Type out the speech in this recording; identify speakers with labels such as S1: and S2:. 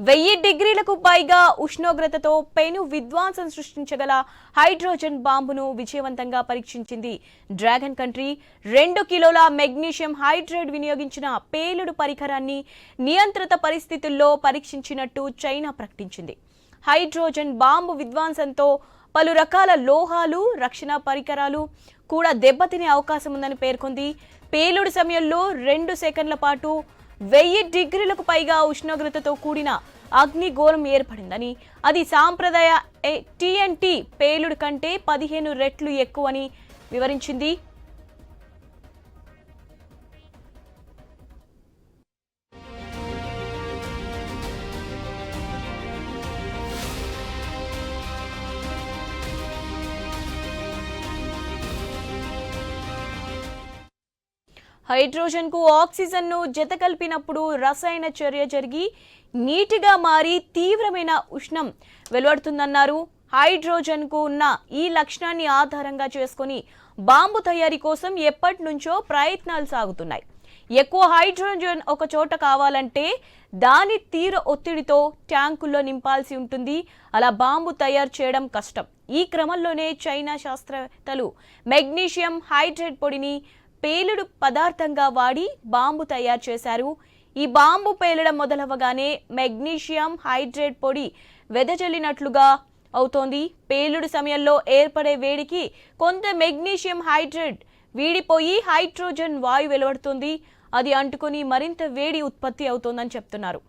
S1: 1000 డిగ్రీలకు పైగా ఉష్ణోగ్రతతో పెను విధ్వంసం సృష్టించగల హైడ్రోజన్ బాంబును విజయవంతంగా పరీక్షించింది డ్రాగన్ కంట్రీ. 2 కిలోల మెగ్నీషియం హైడ్రేట్ వినియోగించిన పేలుడు పరికరాన్ని నియంత్రిత పరిస్థితుల్లో పరీక్షించినట్టు చైనా ప్రకటించింది. హైడ్రోజన్ బాంబు విధ్వంసంతో పలు రకాల లోహాలు, రక్షణ పరికరాలు కూడా దెబ్బతినే అవకాశం ఉందని పేర్కొంది. పేలుడు సమయంలో 2 సెకన్ల పాటు 1000 డిగ్రీలకు పైగా ఉష్ణోగ్రతతో కూడిన అగ్నిగోళం ఏర్పడిందని, అది సాంప్రదాయ TNT పేలుడు కంటే 15 రెట్లు ఎక్కువని వివరించింది. హైడ్రోజన్ కు ఆక్సిజన్ ను జత కలిపినప్పుడు రసాయన చర్య జరిగి నీటిగా మారి తీవ్రమైన ఉష్ణం వెలువడుతుందన్నారు. హైడ్రోజన్ కు ఉన్న ఈ లక్షణాన్ని ఆధారంగా చేసుకుని బాంబు తయారీ కోసం ఎప్పటి నుంచో ప్రయత్నాలు సాగుతున్నాయి. ఎక్కువ హైడ్రోజన్ ఒక చోట కావాలంటే దాని తీవ్ర ఒత్తిడితో ట్యాంకుల్లో నింపాల్సి ఉంటుంది. అలా బాంబు తయారు చేయడం కష్టం. ఈ క్రమంలోనే చైనా శాస్త్రవేత్తలు మెగ్నీషియం హైడ్రేట్ పొడిని పేలుడు పదార్థంగా వాడి బాంబు తయారు చేశారు. ఈ బాంబు పేలడం మొదలవగానే మెగ్నీషియం హైడ్రేట్ పొడి వెదజల్లినట్లుగా అవుతోంది. పేలుడు సమయంలో ఏర్పడే వేడికి కొంత మెగ్నీషియం హైడ్రేట్ వీడిపోయి హైడ్రోజన్ వాయువు వెలువడుతుంది. అది అంటుకొని మరింత వేడి ఉత్పత్తి అవుతోందని చెప్తున్నారు.